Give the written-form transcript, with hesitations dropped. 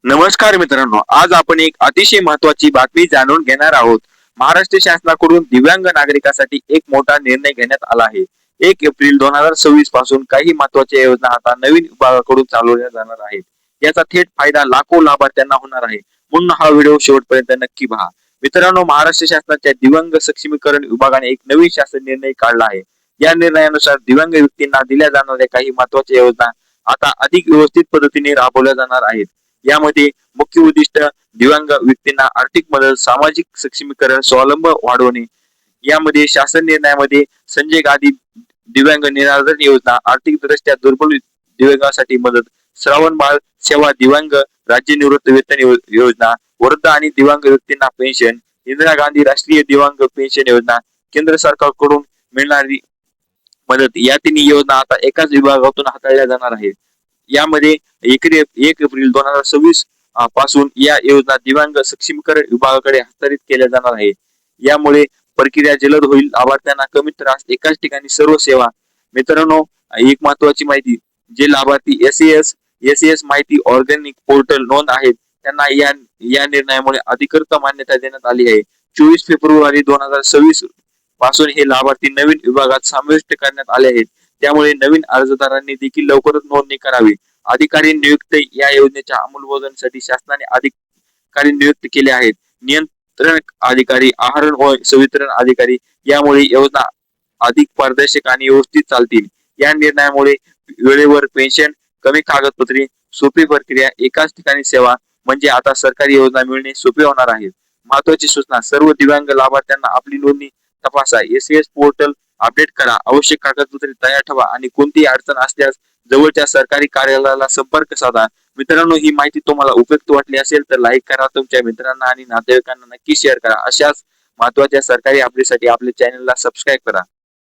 नमस्कार मित्रांनो, आज आपण एक अतिशय महत्त्वाची बातमी जाणून घेणार आहोत. महाराष्ट्र शासनाकडून दिव्यांग नागरिकांसाठी एक मोठा निर्णय घेण्यात आला आहे. 1 एप्रिल 2026 पासून काही महत्त्वाच्या योजना आता नवीन विभागाकडून चालवल्या जाणार आहेत. याचा थेट फायदा लाखो लाभार्थ्यांना होणार आहे. म्हणून हा व्हिडिओ शेवटपर्यंत नक्की पहा. मित्रांनो, महाराष्ट्र शासनाच्या दिव्यांग सक्षमीकरण विभागाने एक नवीन शासन निर्णय काढला आहे. या निर्णयानुसार दिव्यांग व्यक्तींना दिल्या जाणाऱ्या काही महत्त्वाच्या योजना आता अधिक व्यवस्थित पद्धतीने राबवल्या जाणार आहेत. यामध्ये मुख्य उद्दिष्ट दिव्यांग व्यक्तींना आर्थिक मदत, सामाजिक सक्षमीकरण, स्वावलंब वाढवणे. यामध्ये शासन निर्णयामध्ये संजय गांधी दिव्यांग निराधार योजना, आर्थिक दृष्ट्या दुर्बल दिव्यांगासाठी मदत, श्रावण बाळ सेवा दिव्यांग राज्य निवृत्त वेतन योजना, वृद्ध आणि दिव्यांग व्यक्तींना पेन्शन, इंदिरा गांधी राष्ट्रीय दिव्यांग पेन्शन योजना, केंद्र सरकारकडून मिळणारी मदत, या तिन्ही योजना आता एकाच विभागातून हाताळल्या जाणार आहेत. यामध्ये 1 एप्रिल 2026 पासून या योजना दिव्यांग सक्षमीकरण विभागाकडे हस्तांतरित केल्या जाणार आहे. यामुळे प्रक्रिया जलद होईल, लाभार्थ्यांना कमी त्रास, एकाच ठिकाणी सर्व सेवा. मित्रांनो, एक महत्वाची माहिती, जे लाभार्थी एस माहिती ऑर्गॅनिक पोर्टल नोंद आहेत त्यांना या निर्णयामुळे अधिकृत मान्यता देण्यात आली आहे. 24 फेब्रुवारी 2026 पासून हे लाभार्थी नवीन विभागात समाविष्ट करण्यात आले आहेत. त्यामुळे नवीन अर्जदारांनी देखील लवकरच नोंदणी करावी. अधिकारी नियुक्त, या योजनेच्या अंमलबजावणीसाठी शासनाने अधिकारी नियुक्त केले आहेत. नियंत्रण अधिकारी, आहरण व संवितरण अधिकारी. यामुळे योजना अधिक पारदर्शक आणि व्यवस्थित चालतील. या निर्णयामुळे वेळेवर पेन्शन, कमी कागदपत्रे, सोपी प्रक्रिया, एकाच ठिकाणी सेवा, म्हणजे आता सरकारी योजना मिळणे सोपे होणार आहे. महत्वाची सूचना, सर्व दिव्यांग लाभार्थ्यांना आपली नोंदणी तपासा, एस पोर्टल अपडेट करा, आवश्यक कागदपत्रे तयार ठेवा आणि कोणतीही अडचण असल्यास जवळच्या सरकारी कार्यालयाला संपर्क साधा. मित्रांनो, ही माहिती तुम्हाला उपयुक्त वाटली असेल तर लाईक करा, तुमच्या मित्रांना आणि नातेवाईकांना नक्की शेअर करा. अशाच महत्त्वाच्या सरकारी अपडेटसाठी आपल्या चॅनलला सबस्क्राईब करा.